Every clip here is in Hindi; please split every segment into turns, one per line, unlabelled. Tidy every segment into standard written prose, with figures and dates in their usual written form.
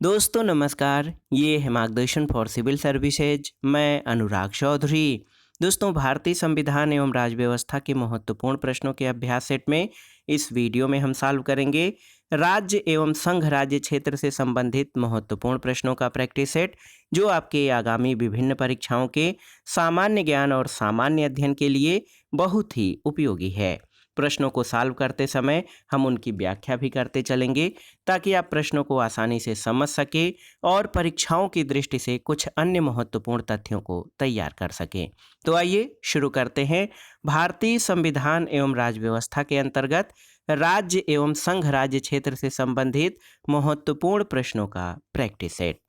दोस्तों नमस्कार, ये है मार्गदर्शन फॉर सिविल सर्विसेज। मैं अनुराग चौधरी। दोस्तों, भारतीय संविधान एवं राज्य व्यवस्था के महत्वपूर्ण प्रश्नों के अभ्यास सेट में इस वीडियो में हम सॉल्व करेंगे राज्य एवं संघ राज्य क्षेत्र से संबंधित महत्वपूर्ण प्रश्नों का प्रैक्टिस सेट, जो आपके आगामी विभिन्न परीक्षाओं के सामान्य ज्ञान और सामान्य अध्ययन के लिए बहुत ही उपयोगी है। प्रश्नों को सॉल्व करते समय हम उनकी व्याख्या भी करते चलेंगे, ताकि आप प्रश्नों को आसानी से समझ सके और परीक्षाओं की दृष्टि से कुछ अन्य महत्वपूर्ण तथ्यों को तैयार कर सकें। तो आइए शुरू करते हैं भारतीय संविधान एवं राज्य व्यवस्था के अंतर्गत राज्य एवं संघ राज्य क्षेत्र से संबंधित महत्वपूर्ण प्रश्नों का प्रैक्टिस सेट।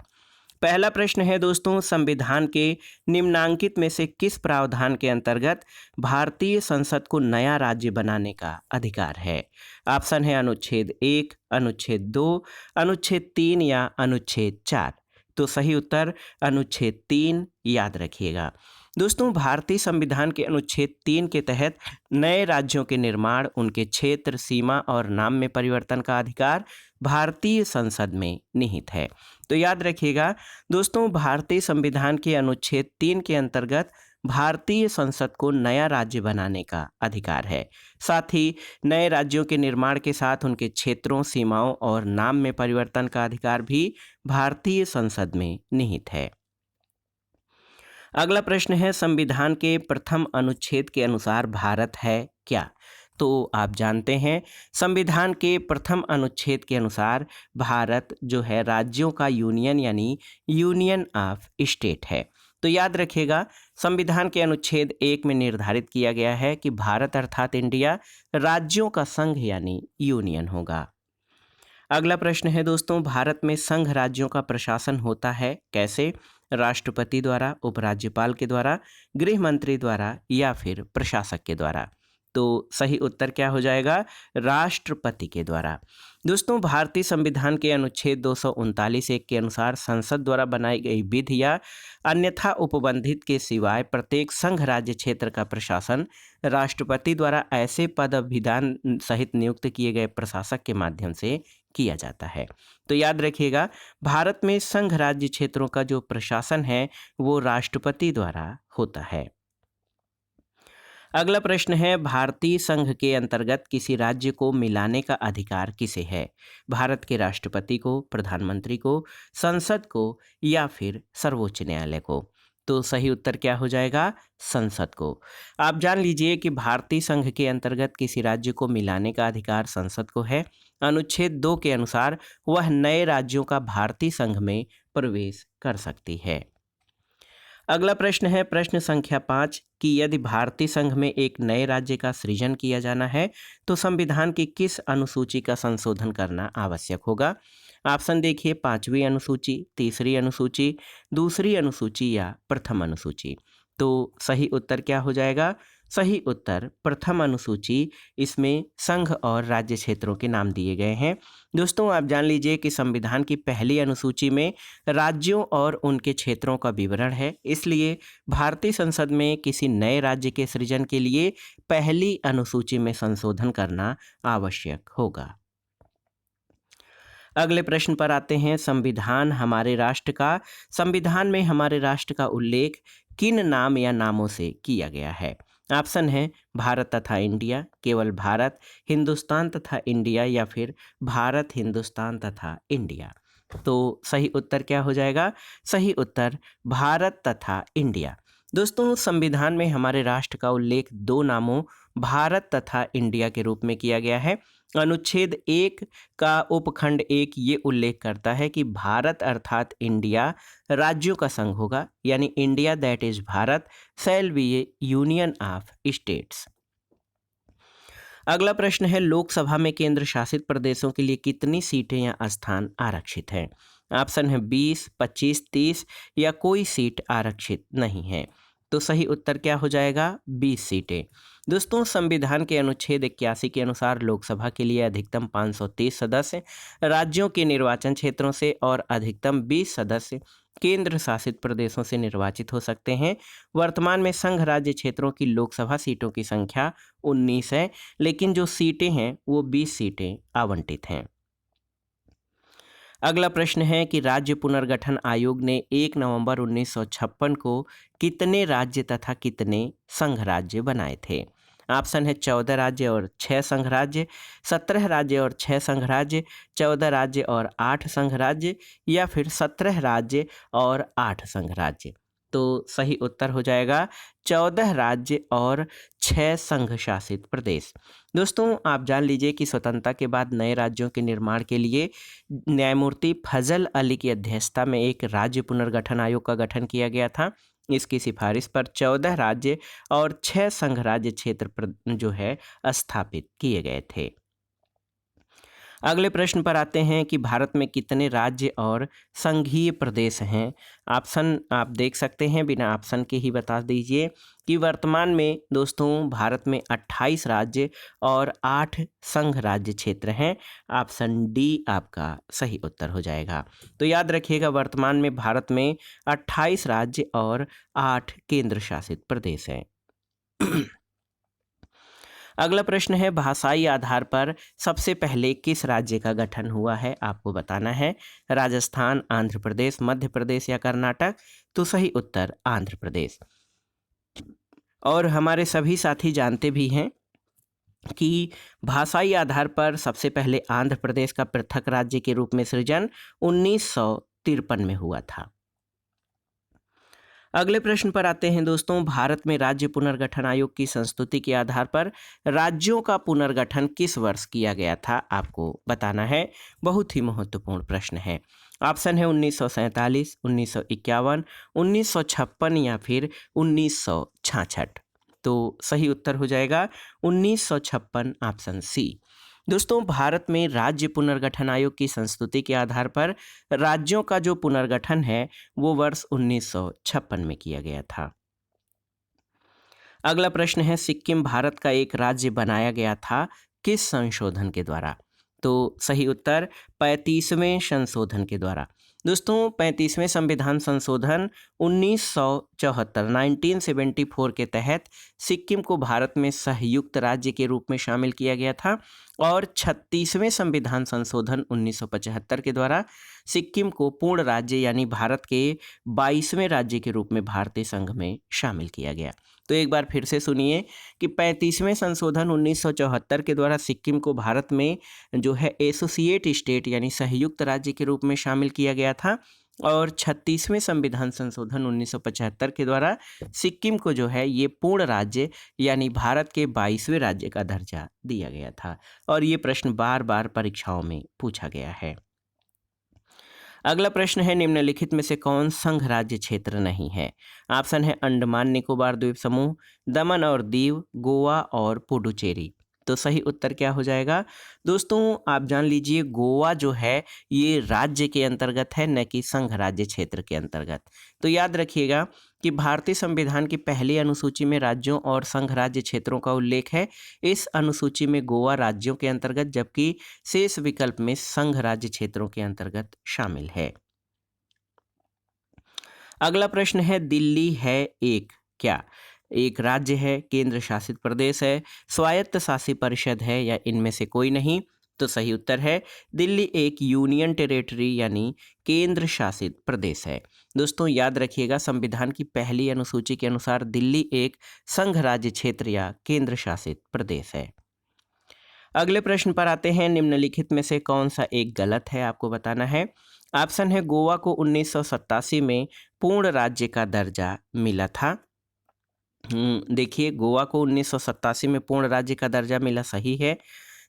पहला प्रश्न है दोस्तों, संविधान के निम्नांकित में से किस प्रावधान के अंतर्गत भारतीय संसद को नया राज्य बनाने का अधिकार है? ऑप्शन है अनुच्छेद 1, अनुच्छेद 2, अनुच्छेद 3 या अनुच्छेद 4। तो सही उत्तर अनुच्छेद 3 याद रखिएगा। दोस्तों, भारतीय संविधान के अनुच्छेद 3 के तहत नए राज्यों के निर्माण, उनके क्षेत्र, सीमा और नाम में परिवर्तन का अधिकार भारतीय संसद में निहित है। तो याद रखिएगा दोस्तों, भारतीय संविधान के अनुच्छेद 3 के अंतर्गत भारतीय संसद को नया राज्य बनाने का अधिकार है। साथ ही नए राज्यों के निर्माण के साथ उनके क्षेत्रों, सीमाओं और नाम में परिवर्तन का अधिकार भी भारतीय संसद में निहित है। अगला प्रश्न है, संविधान के प्रथम अनुच्छेद के अनुसार भारत है क्या? तो आप जानते हैं, संविधान के प्रथम अनुच्छेद के अनुसार भारत जो है राज्यों का यूनियन यानी यूनियन ऑफ स्टेट है। तो याद रखिएगा, संविधान के अनुच्छेद 1 में निर्धारित किया गया है कि भारत अर्थात इंडिया राज्यों का संघ यानी यूनियन होगा। अगला प्रश्न है दोस्तों, भारत में संघ राज्यों का प्रशासन होता है कैसे? राष्ट्रपति द्वारा, उपराज्यपाल के द्वारा, गृह मंत्री द्वारा या फिर प्रशासक के द्वारा? तो सही उत्तर क्या हो जाएगा? राष्ट्रपति के द्वारा। दोस्तों, भारतीय संविधान के अनुच्छेद 239(1) के अनुसार संसद द्वारा बनाई गई विधि या अन्यथा उपबंधित के सिवाय प्रत्येक संघ राज्य क्षेत्र का प्रशासन राष्ट्रपति द्वारा ऐसे पद विधान सहित नियुक्त किए गए प्रशासक के माध्यम से किया जाता है। तो याद रखिएगा, भारत में संघ राज्य क्षेत्रों का जो प्रशासन है वो राष्ट्रपति द्वारा होता है। अगला प्रश्न है, भारतीय संघ के अंतर्गत किसी राज्य को मिलाने का अधिकार किसे है? भारत के राष्ट्रपति को, प्रधानमंत्री को, संसद को या फिर सर्वोच्च न्यायालय को? तो सही उत्तर क्या हो जाएगा? संसद को। आप जान लीजिए कि भारतीय संघ के अंतर्गत किसी राज्य को मिलाने का अधिकार संसद को है। अनुच्छेद 2 के अनुसार वह नए राज्यों का भारतीय संघ में प्रवेश कर सकती है। अगला प्रश्न है, प्रश्न संख्या 5 कि यदि भारतीय संघ में एक नए राज्य का सृजन किया जाना है तो संविधान की किस अनुसूची का संशोधन करना आवश्यक होगा? ऑप्शन देखिए, 5वीं अनुसूची, 3री अनुसूची, 2री अनुसूची या प्रथम अनुसूची? तो सही उत्तर क्या हो जाएगा? सही उत्तर प्रथम अनुसूची। इसमें संघ और राज्य क्षेत्रों के नाम दिए गए हैं। दोस्तों, आप जान लीजिए कि संविधान की पहली अनुसूची में राज्यों और उनके क्षेत्रों का विवरण है, इसलिए भारतीय संसद में किसी नए राज्य के सृजन के लिए पहली अनुसूची में संशोधन करना आवश्यक होगा। अगले प्रश्न पर आते हैं, संविधान में हमारे राष्ट्र का उल्लेख किन नाम या नामों से किया गया है? ऑप्शन है भारत तथा इंडिया, केवल भारत, हिंदुस्तान तथा इंडिया या फिर भारत, हिंदुस्तान तथा इंडिया? तो सही उत्तर क्या हो जाएगा? सही उत्तर भारत तथा इंडिया। दोस्तों, संविधान में हमारे राष्ट्र का उल्लेख 2 नामों भारत तथा इंडिया के रूप में किया गया है। अनुच्छेद 1 का उपखंड 1 ये उल्लेख करता है कि भारत अर्थात इंडिया राज्यों का संघ होगा, यानी India that is Bharat shall be A union of states. अगला प्रश्न है, लोकसभा में केंद्र शासित प्रदेशों के लिए कितनी सीटें या स्थान आरक्षित हैं? ऑप्शन है 20, 25, 30 या कोई सीट आरक्षित नहीं है। तो सही उत्तर क्या हो जाएगा? 20 सीटें। दोस्तों, संविधान के अनुच्छेद 81 के अनुसार लोकसभा के लिए अधिकतम 530 सदस्य राज्यों के निर्वाचन क्षेत्रों से और अधिकतम 20 सदस्य केंद्र शासित प्रदेशों से निर्वाचित हो सकते हैं। वर्तमान में संघ राज्य क्षेत्रों की लोकसभा सीटों की संख्या 19 है, लेकिन जो सीटें हैं वो 20 सीटें आवंटित हैं। अगला प्रश्न है कि राज्य पुनर्गठन आयोग ने 1 नवंबर 1956 को कितने राज्य तथा कितने संघ राज्य बनाए थे? ऑप्शन है 14 राज्य और 6 संघ राज्य, 17 राज्य और 6 संघ राज्य, 14 राज्य और 8 संघ राज्य, या फिर 17 राज्य और 8 संघ राज्य। तो सही उत्तर हो जाएगा 14 राज्य और 6 संघ शासित प्रदेश। दोस्तों, आप जान लीजिए कि स्वतंत्रता के बाद नए राज्यों के निर्माण के लिए न्यायमूर्ति फजल अली की अध्यक्षता में एक राज्य पुनर्गठन आयोग का गठन किया गया था। इसकी सिफारिश पर 14 राज्य और 6 संघ राज्य क्षेत्र जो है स्थापित किए गए थे। अगले प्रश्न पर आते हैं कि भारत में कितने राज्य और संघीय प्रदेश हैं? ऑप्शन आप देख सकते हैं, बिना ऑप्शन के ही बता दीजिए कि वर्तमान में दोस्तों भारत में 28 राज्य और 8 संघ राज्य क्षेत्र हैं। ऑप्शन डी आपका सही उत्तर हो जाएगा। तो याद रखिएगा, वर्तमान में भारत में 28 राज्य और 8 केंद्र शासित प्रदेश हैं। अगला प्रश्न है, भाषाई आधार पर सबसे पहले किस राज्य का गठन हुआ है? आपको बताना है। राजस्थान, आंध्र प्रदेश, मध्य प्रदेश या कर्नाटक? तो सही उत्तर आंध्र प्रदेश। और हमारे सभी साथी जानते भी हैं कि भाषाई आधार पर सबसे पहले आंध्र प्रदेश का पृथक राज्य के रूप में सृजन 1953 में हुआ था। अगले प्रश्न पर आते हैं दोस्तों, भारत में राज्य पुनर्गठन आयोग की संस्तुति के आधार पर राज्यों का पुनर्गठन किस वर्ष किया गया था? आपको बताना है। बहुत ही महत्वपूर्ण प्रश्न है। ऑप्शन है 1947, 1951, 1956 या फिर 1966। तो सही उत्तर हो जाएगा 1956, ऑप्शन सी। दोस्तों, भारत में राज्य पुनर्गठन आयोग की संस्तुति के आधार पर राज्यों का जो पुनर्गठन है वो वर्ष 1956 में किया गया था। अगला प्रश्न है, सिक्किम भारत का एक राज्य बनाया गया था किस संशोधन के द्वारा? तो सही उत्तर 35वें संशोधन के द्वारा। दोस्तों, 35वें संविधान संशोधन 1974 के तहत सिक्किम को भारत में संयुक्त राज्य के रूप में शामिल किया गया था और 36वें संविधान संशोधन 1975 के द्वारा सिक्किम को पूर्ण राज्य यानी भारत के 22वें राज्य के रूप में भारतीय संघ में शामिल किया गया। तो एक बार फिर से सुनिए कि 35वें संशोधन 1974 के द्वारा सिक्किम को भारत में जो है एसोसिएट स्टेट यानी संयुक्त राज्य के रूप में शामिल किया गया था और 36वें संविधान संशोधन 1975 के द्वारा सिक्किम को जो है ये पूर्ण राज्य यानी भारत के 22वें राज्य का दर्जा दिया गया था। और ये प्रश्न बार बार परीक्षाओं में पूछा गया है। अगला प्रश्न है, निम्नलिखित में से कौन संघ राज्य क्षेत्र नहीं है? ऑप्शन है अंडमान निकोबार द्वीप समूह, दमन और दीव, गोवा और पुडुचेरी। तो सही उत्तर क्या हो जाएगा? दोस्तों, आप जान लीजिए, गोवा जो है ये राज्य के अंतर्गत है, न कि संघ राज्य क्षेत्र के अंतर्गत। तो याद रखिएगा कि भारतीय संविधान की पहली अनुसूची में राज्यों और संघ राज्य क्षेत्रों का उल्लेख है। इस अनुसूची में गोवा राज्यों के अंतर्गत जबकि शेष विकल्प में संघ राज्य क्षेत्रों के अंतर्गत शामिल है। अगला प्रश्न है, दिल्ली है एक राज्य है, केंद्र शासित प्रदेश है, स्वायत्त शासी परिषद है या इनमें से कोई नहीं? तो सही उत्तर है दिल्ली एक यूनियन टेरिटरी यानी केंद्र शासित प्रदेश है। दोस्तों, याद रखिएगा, संविधान की पहली अनुसूची के अनुसार दिल्ली एक संघ राज्य क्षेत्र या केंद्र शासित प्रदेश है। अगले प्रश्न पर आते हैं, निम्नलिखित में से कौन सा एक गलत है? आपको बताना है। ऑप्शन है गोवा को 1987 में पूर्ण राज्य का दर्जा मिला था। देखिए, गोवा को 1987 में पूर्ण राज्य का दर्जा मिला, सही है।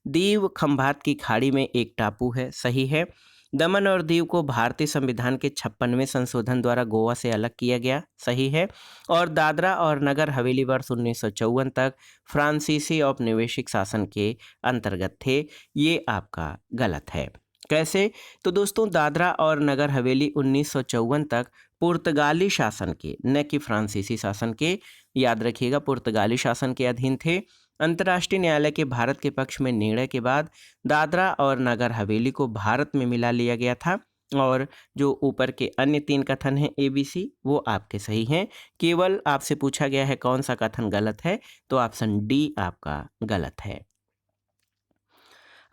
दीव खंभात की खाड़ी में एक टापू है, सही है। दमन और दीव को भारतीय संविधान के 56वें संशोधन द्वारा गोवा से अलग किया गया, सही है। और दादरा और नगर हवेली वर्ष 1954 तक फ्रांसीसी औपनिवेशिक शासन के अंतर्गत थे, ये आपका गलत है। कैसे? तो दोस्तों, दादरा और नगर हवेली 1954 तक पुर्तगाली शासन के, न कि फ्रांसीसी शासन के, याद रखिएगा, पुर्तगाली शासन के अधीन थे। अंतर्राष्ट्रीय न्यायालय के भारत के पक्ष में निर्णय के बाद दादरा और नगर हवेली को भारत में मिला लिया गया था और जो ऊपर के अन्य 3 कथन हैं ABC वो आपके सही हैं। केवल आपसे पूछा गया है कौन सा कथन गलत है, तो ऑप्शन डी आपका गलत है।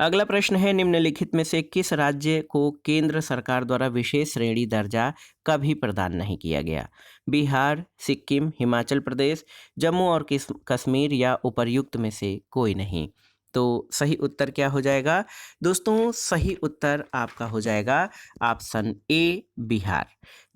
अगला प्रश्न है, निम्नलिखित में से किस राज्य को केंद्र सरकार द्वारा विशेष श्रेणी दर्जा कभी प्रदान नहीं किया गया? बिहार, सिक्किम, हिमाचल प्रदेश, जम्मू और कश्मीर या उपर्युक्त में से कोई नहीं। तो सही उत्तर क्या हो जाएगा दोस्तों? सही उत्तर आपका हो जाएगा ऑप्शन ए, बिहार।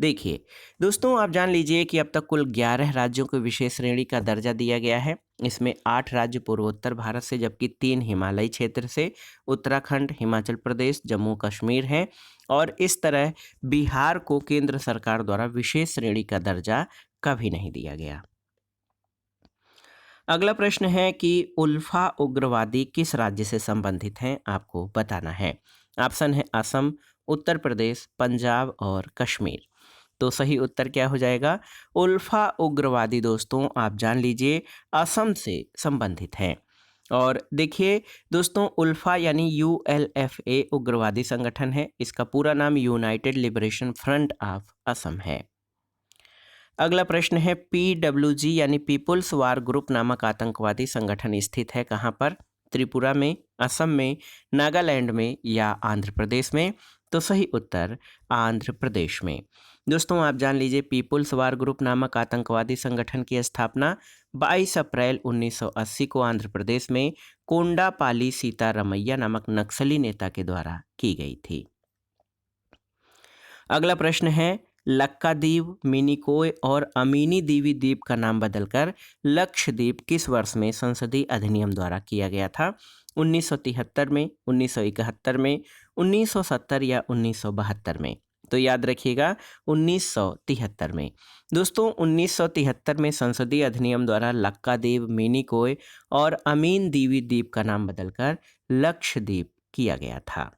देखिए दोस्तों, आप जान लीजिए कि अब तक कुल 11 राज्यों को विशेष श्रेणी का दर्जा दिया गया है। इसमें 8 राज्य पूर्वोत्तर भारत से, जबकि 3 हिमालयी क्षेत्र से, उत्तराखंड, हिमाचल प्रदेश, जम्मू कश्मीर हैं। और इस तरह बिहार को केंद्र सरकार द्वारा विशेष श्रेणी का दर्जा कभी नहीं दिया गया। अगला प्रश्न है कि उल्फा उग्रवादी किस राज्य से संबंधित हैं? आपको बताना है। ऑप्शन है असम, उत्तर प्रदेश, पंजाब और कश्मीर। तो सही उत्तर क्या हो जाएगा? उल्फा उग्रवादी दोस्तों, आप जान लीजिए, असम से संबंधित हैं। और देखिए दोस्तों, उल्फा यानी ULFA उग्रवादी संगठन है। इसका पूरा नाम United liberation front of Assam है। अगला प्रश्न है, PWG यानी पीपुल्स वार ग्रुप नामक आतंकवादी संगठन स्थित है कहाँ पर? त्रिपुरा में, असम में, नागालैंड में या आंध्र प्रदेश में? तो सही उत्तर आंध्र प्रदेश में। दोस्तों, आप जान लीजिए, पीपुल्स वार ग्रुप नामक आतंकवादी संगठन की स्थापना 22 अप्रैल 1980 को आंध्र प्रदेश में कोंडापाली सीतारमैया नामक नक्सली नेता के द्वारा की गई थी। अगला प्रश्न है, लक्काद्वीप, मिनिकोय और अमीनी दीवी द्वीप का नाम बदलकर लक्षद्वीप किस वर्ष में संसदीय अधिनियम द्वारा किया गया था? 1973 में, 1971 में, 1970 या 1972 में? तो याद रखिएगा 1973 में। दोस्तों, 1973 में संसदीय अधिनियम द्वारा लक्काद्वीप, मिनिकोय और अमीन दीवी द्वीप का नाम बदलकर लक्षद्वीप किया गया था।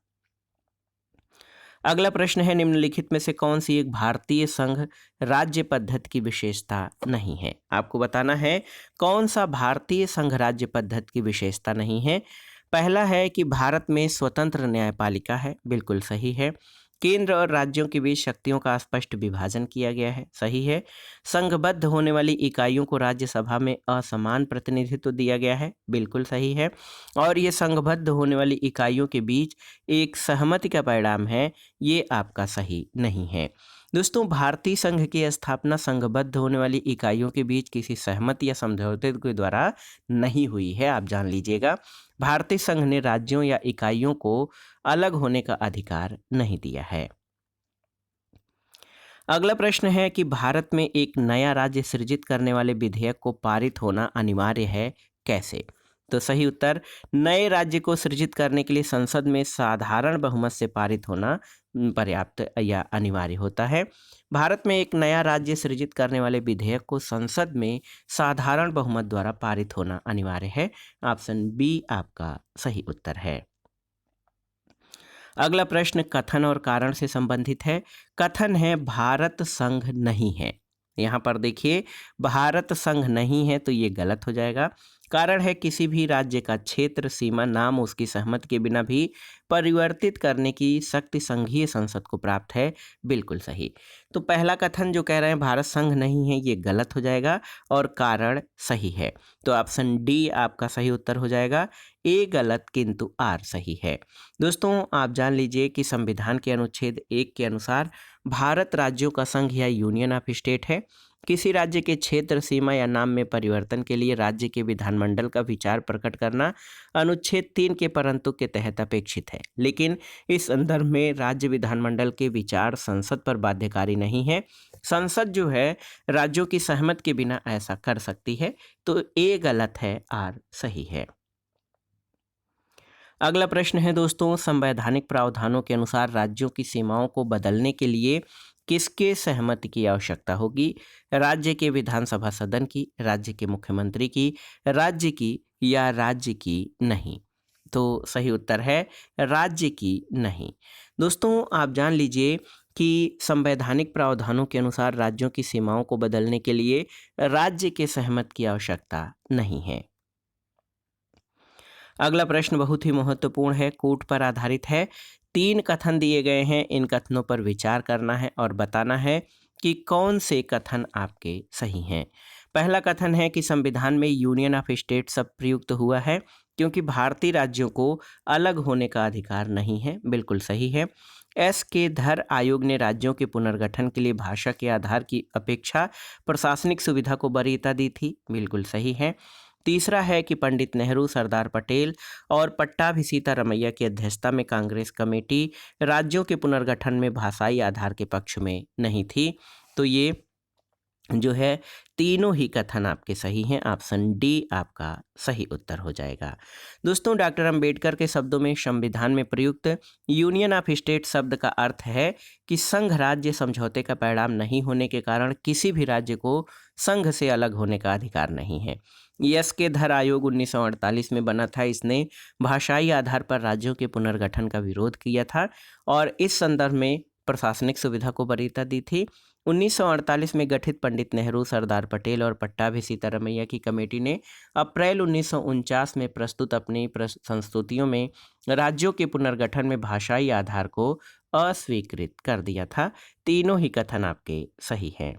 अगला प्रश्न है, निम्नलिखित में से कौन सी एक भारतीय संघ राज्य पद्धति की विशेषता नहीं है? आपको बताना है कौन सा भारतीय संघ राज्य पद्धति की विशेषता नहीं है। पहला है कि भारत में स्वतंत्र न्यायपालिका है, बिल्कुल सही है। केंद्र और राज्यों के बीच शक्तियों का स्पष्ट विभाजन किया गया है, सही है। संघबद्ध होने वाली इकाइयों को राज्यसभा में असमान प्रतिनिधित्व दिया गया है, बिल्कुल सही है। और ये संघबद्ध होने वाली इकाइयों के बीच एक सहमति का परिणाम है, ये आपका सही नहीं है। दोस्तों, भारतीय संघ की स्थापना संघबद्ध होने वाली इकाइयों के बीच किसी सहमति या समझौते के द्वारा नहीं हुई है, आप जान लीजिएगा। भारतीय संघ ने राज्यों या इकाइयों को अलग होने का अधिकार नहीं दिया है। अगला प्रश्न है कि भारत में एक नया राज्य सृजित करने वाले विधेयक को पारित होना अनिवार्य है, कैसे? तो सही उत्तर, नए राज्य को सृजित करने के लिए संसद में साधारण बहुमत से पारित होना पर्याप्त या अनिवार्य होता है। भारत में एक नया राज्य सृजित करने वाले विधेयक को संसद में साधारण बहुमत द्वारा पारित होना अनिवार्य है। ऑप्शन बी आपका सही उत्तर है। अगला प्रश्न कथन और कारण से संबंधित है। कथन है भारत संघ नहीं है। यहाँ पर देखिए, भारत संघ नहीं है तो ये गलत हो जाएगा। कारण है किसी भी राज्य का क्षेत्र, सीमा, नाम उसकी सहमति के बिना भी परिवर्तित करने की शक्ति संघीय संसद को प्राप्त है, बिल्कुल सही। तो पहला कथन जो कह रहे हैं भारत संघ नहीं है, ये गलत हो जाएगा और कारण सही है। तो ऑप्शन डी आपका सही उत्तर हो जाएगा। ए गलत किंतु आर सही है। दोस्तों, आप जान लीजिए कि संविधान के अनुच्छेद 1 के अनुसार भारत राज्यों का संघ या यूनियन ऑफ स्टेट है। किसी राज्य के क्षेत्र, सीमा या नाम में परिवर्तन के लिए राज्य के विधानमंडल का विचार प्रकट करना अनुच्छेद 3 के परंतु के तहत अपेक्षित है, लेकिन इस संदर्भ में राज्य विधानमंडल के विचार संसद पर बाध्यकारी नहीं है। संसद जो है राज्यों की सहमति के बिना ऐसा कर सकती है। तो ए गलत है, आर सही है। अगला प्रश्न है दोस्तों, संवैधानिक प्रावधानों के अनुसार राज्यों की सीमाओं को बदलने के लिए किसके सहमति की आवश्यकता होगी? राज्य के विधानसभा सदन की, राज्य के मुख्यमंत्री की, राज्य की या राज्य की नहीं? तो सही उत्तर है राज्य की नहीं। दोस्तों, आप जान लीजिए कि संवैधानिक प्रावधानों के अनुसार राज्यों की सीमाओं को बदलने के लिए राज्य के सहमति की आवश्यकता नहीं है। अगला प्रश्न बहुत ही महत्वपूर्ण है, कूट पर आधारित है। 3 कथन दिए गए हैं, इन कथनों पर विचार करना है और बताना है कि कौन से कथन आपके सही हैं। पहला कथन है कि संविधान में यूनियन ऑफ स्टेट शब्द प्रयुक्त हुआ है। क्योंकि भारतीय राज्यों को अलग होने का अधिकार नहीं है, बिल्कुल सही है। एस के धर आयोग ने राज्यों के पुनर्गठन के लिए भाषा के आधार की अपेक्षा प्रशासनिक सुविधा को वरीयता दी थी, बिल्कुल सही है। तीसरा है कि पंडित नेहरू, सरदार पटेल और पट्टाभी सीतारमैया की अध्यक्षता में कांग्रेस कमेटी राज्यों के पुनर्गठन में भाषाई आधार के पक्ष में नहीं थी। तो ये जो है तीनों ही कथन आपके सही हैं, ऑप्शन डी आपका सही उत्तर हो जाएगा। दोस्तों, डॉक्टर अंबेडकर के शब्दों में संविधान में प्रयुक्त यूनियन ऑफ स्टेट शब्द का अर्थ है कि संघ राज्य समझौते का परिणाम नहीं होने के कारण किसी भी राज्य को संघ से अलग होने का अधिकार नहीं है। यस के धर आयोग 1948 में बना था। इसने भाषाई आधार पर राज्यों के पुनर्गठन का विरोध किया था और इस संदर्भ में प्रशासनिक सुविधा को वरीयता दी थी। 1948 में गठित पंडित नेहरू, सरदार पटेल और पट्टाभी सीतारमैया की कमेटी ने अप्रैल 1949 में प्रस्तुत अपनी संस्तुतियों में राज्यों के पुनर्गठन में भाषाई आधार को अस्वीकृत कर दिया था। तीनों ही कथन आपके सही हैं।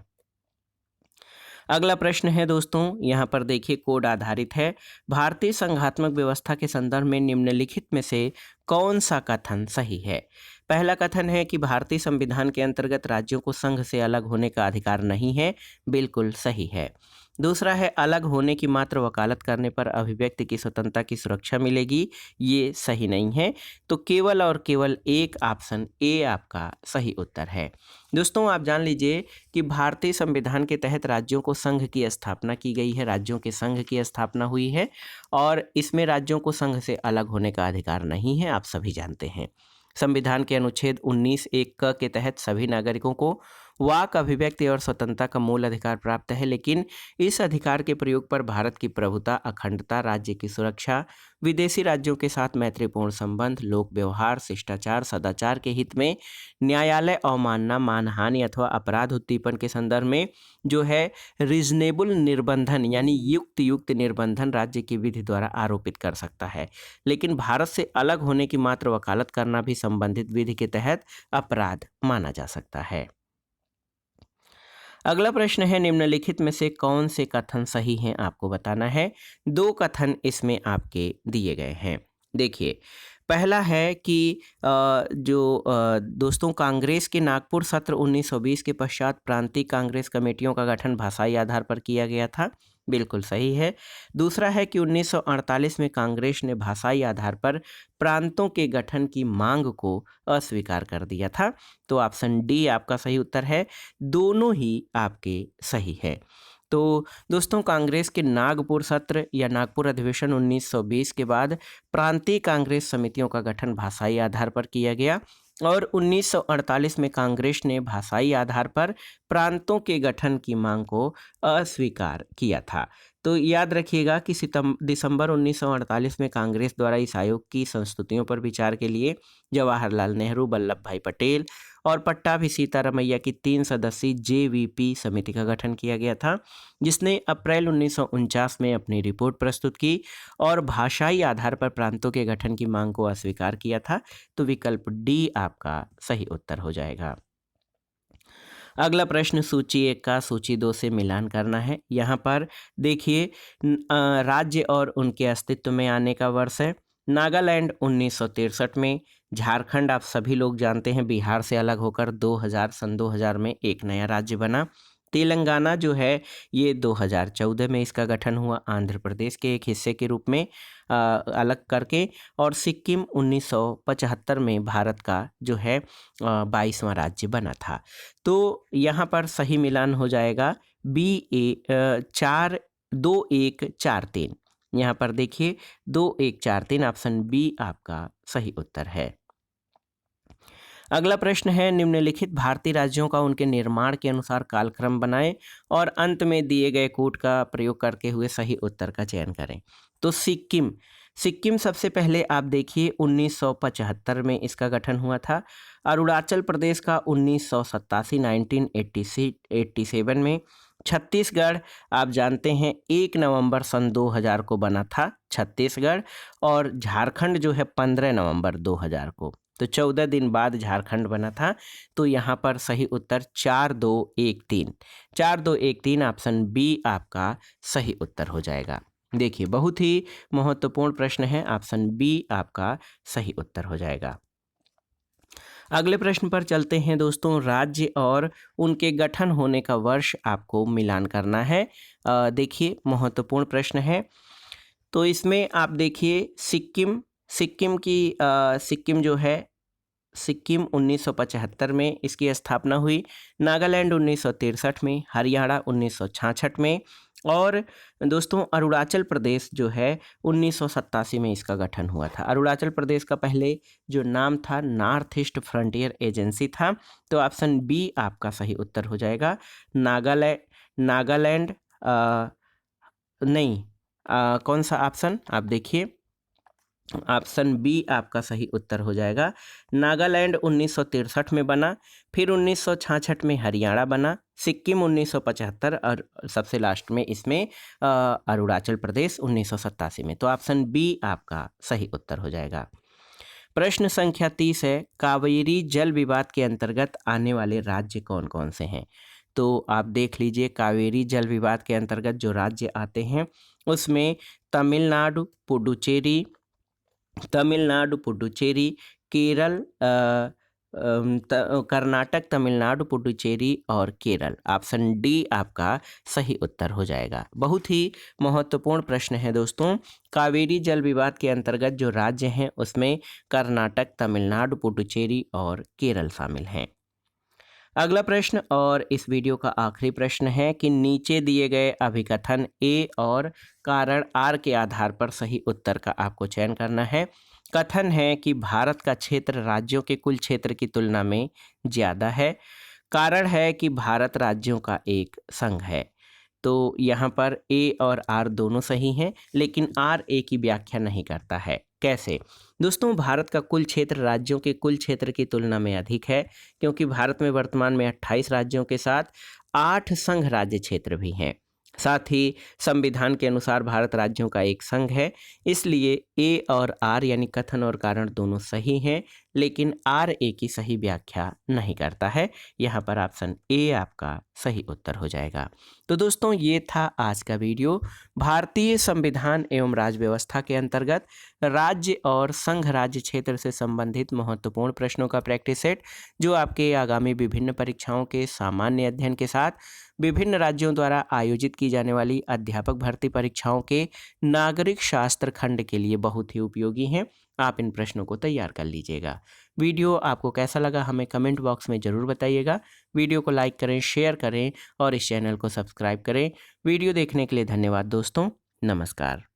अगला प्रश्न है दोस्तों, यहाँ पर देखिए कोड आधारित है। भारतीय संघात्मक व्यवस्था के संदर्भ में निम्नलिखित में से कौन सा कथन सही है? पहला कथन है कि भारतीय संविधान के अंतर्गत राज्यों को संघ से अलग होने का अधिकार नहीं है, बिल्कुल सही है। दूसरा है अलग होने की मात्र वकालत करने पर अभिव्यक्ति की स्वतंत्रता की सुरक्षा मिलेगी, ये सही नहीं है। तो केवल और केवल एक ऑप्शन ए आपका सही उत्तर है। दोस्तों, आप जान लीजिए कि भारतीय संविधान के तहत राज्यों को संघ की स्थापना की गई है, राज्यों के संघ की स्थापना हुई है और इसमें राज्यों को संघ से अलग होने का अधिकार नहीं है, आप सभी जानते हैं। संविधान के अनुच्छेद 19(1) क के तहत सभी नागरिकों को वाक, अभिव्यक्ति और स्वतंत्रता का मूल अधिकार प्राप्त है, लेकिन इस अधिकार के प्रयोग पर भारत की प्रभुता, अखंडता, राज्य की सुरक्षा, विदेशी राज्यों के साथ मैत्रीपूर्ण संबंध, लोक व्यवहार, शिष्टाचार, सदाचार के हित में न्यायालय अवमानना, मानहानि अथवा अपराध उद्दीपन के संदर्भ में जो है रीजनेबल निर्बंधन यानी युक्त निर्बंधन राज्य की विधि द्वारा आरोपित कर सकता है, लेकिन भारत से अलग होने की मात्र वकालत करना भी संबंधित विधि के तहत अपराध माना जा सकता है। अगला प्रश्न है निम्नलिखित में से कौन से कथन सही हैं, आपको बताना है। दो कथन इसमें आपके दिए गए हैं। देखिए, पहला है कि दोस्तों कांग्रेस के नागपुर सत्र 1920 के पश्चात प्रांतीय कांग्रेस कमेटियों का गठन भाषाई आधार पर किया गया था, बिल्कुल सही है। दूसरा है कि 1948 में कांग्रेस ने भाषाई आधार पर प्रांतों के गठन की मांग को अस्वीकार कर दिया था। तो ऑप्शन डी आपका सही उत्तर है। दोनों ही आपके सही है। तो दोस्तों, कांग्रेस के नागपुर सत्र या नागपुर अधिवेशन 1920 के बाद प्रांतीय कांग्रेस समितियों का गठन भाषाई आधार पर किया गया और 1948 में कांग्रेस ने भाषाई आधार पर प्रांतों के गठन की मांग को अस्वीकार किया था। तो याद रखिएगा कि दिसंबर 1948 में कांग्रेस द्वारा इस आयोग की संस्तुतियों पर विचार के लिए जवाहरलाल नेहरू, वल्लभ भाई पटेल और पट्टाभी सीतारमैया की 3 सदस्यीय जेवीपी समिति का गठन किया गया था, जिसने अप्रैल 1949 में अपनी रिपोर्ट प्रस्तुत की और भाषाई आधार पर प्रांतों के गठन की मांग को अस्वीकार किया था। तो विकल्प डी आपका सही उत्तर हो जाएगा। अगला प्रश्न सूची 1 का सूची 2 से मिलान करना है। यहाँ पर देखिए राज्य और उनके अस्तित्व में आने का वर्ष है। नागालैंड 1963 में, झारखंड आप सभी लोग जानते हैं बिहार से अलग होकर 2000 में एक नया राज्य बना। तेलंगाना जो है ये 2014 में इसका गठन हुआ आंध्र प्रदेश के एक हिस्से के रूप में अलग करके, और सिक्किम 1975 में भारत का जो है 22वां राज्य बना था। तो यहाँ पर सही मिलान हो जाएगा B 4-2-1-4-3। यहाँ पर देखिए 2-1-4-3 ऑप्शन बी आपका सही उत्तर है। अगला प्रश्न है निम्नलिखित भारतीय राज्यों का उनके निर्माण के अनुसार कालक्रम बनाएं और अंत में दिए गए कोड का प्रयोग करके हुए सही उत्तर का चयन करें। तो सिक्किम सबसे पहले आप देखिए 1975 में इसका गठन हुआ था। अरुणाचल प्रदेश का 1987 में। छत्तीसगढ़ आप जानते हैं 1 नवंबर सन 2000 को बना था छत्तीसगढ़, और झारखंड जो है 15 नवंबर 2000 को। तो 14 दिन बाद झारखंड बना था। तो यहाँ पर सही उत्तर 4-2-1-3 ऑप्शन बी आपका सही उत्तर हो जाएगा। देखिए, बहुत ही महत्वपूर्ण प्रश्न है, ऑप्शन बी आपका सही उत्तर हो जाएगा। अगले प्रश्न पर चलते हैं दोस्तों। राज्य और उनके गठन होने का वर्ष आपको मिलान करना है। देखिए, महत्वपूर्ण प्रश्न है। तो इसमें आप देखिए, सिक्किम सिक्किम की सिक्किम जो है, सिक्किम 1975 में इसकी स्थापना हुई, नागालैंड 1963 में, हरियाणा 1966 में, और दोस्तों अरुणाचल प्रदेश जो है 1987 में इसका गठन हुआ था। अरुणाचल प्रदेश का पहले जो नाम था नॉर्थ ईस्ट फ्रंटियर एजेंसी था। तो ऑप्शन बी आपका सही उत्तर हो जाएगा। नागालैंड नागालैंड नहीं, कौन सा ऑप्शन आप देखिए, ऑप्शन बी आपका सही उत्तर हो जाएगा। नागालैंड 1963 में बना, फिर 1966 में हरियाणा बना, सिक्किम 1975 और सबसे लास्ट में इसमें अरुणाचल प्रदेश 1987 में। तो ऑप्शन बी आपका सही उत्तर हो जाएगा। प्रश्न संख्या 30 है, कावेरी जल विवाद के अंतर्गत आने वाले राज्य कौन कौन से हैं? तो आप देख लीजिए, कावेरी जल विवाद के अंतर्गत जो राज्य आते हैं उसमें तमिलनाडु, पुडुचेरी, केरल, कर्नाटक, तमिलनाडु, पुडुचेरी और केरल। ऑप्शन डी आपका सही उत्तर हो जाएगा। बहुत ही महत्वपूर्ण प्रश्न है दोस्तों। कावेरी जल विवाद के अंतर्गत जो राज्य हैं उसमें कर्नाटक, तमिलनाडु, पुडुचेरी और केरल शामिल हैं। अगला प्रश्न और इस वीडियो का आखिरी प्रश्न है कि नीचे दिए गए अभिकथन ए और कारण आर के आधार पर सही उत्तर का आपको चयन करना है। कथन है कि भारत का क्षेत्र राज्यों के कुल क्षेत्र की तुलना में ज़्यादा है। कारण है कि भारत राज्यों का एक संघ है। तो यहाँ पर ए और आर दोनों सही हैं, लेकिन आर ए की व्याख्या नहीं करता है। कैसे? दोस्तों, भारत का कुल क्षेत्र राज्यों के कुल क्षेत्र की तुलना में अधिक है, क्योंकि भारत में वर्तमान में 28 राज्यों के साथ 8 संघ राज्य क्षेत्र भी हैं। साथ ही संविधान के अनुसार भारत राज्यों का एक संघ है, इसलिए ए और आर यानी कथन और कारण दोनों सही हैं, लेकिन आर ए की सही व्याख्या नहीं करता है। यहाँ पर ऑप्शन ए आपका सही उत्तर हो जाएगा। तो दोस्तों, ये था आज का वीडियो। भारतीय संविधान एवं राज्य व्यवस्था के अंतर्गत राज्य और संघ राज्य क्षेत्र से संबंधित महत्वपूर्ण प्रश्नों का प्रैक्टिस सेट, जो आपके आगामी विभिन्न परीक्षाओं के सामान्य अध्ययन के साथ विभिन्न राज्यों द्वारा आयोजित की जाने वाली अध्यापक भर्ती परीक्षाओं के नागरिक शास्त्र खंड के लिए बहुत ही उपयोगी हैं। आप इन प्रश्नों को तैयार कर लीजिएगा। वीडियो आपको कैसा लगा हमें कमेंट बॉक्स में ज़रूर बताइएगा। वीडियो को लाइक करें, शेयर करें और इस चैनल को सब्सक्राइब करें। वीडियो देखने के लिए धन्यवाद दोस्तों। नमस्कार।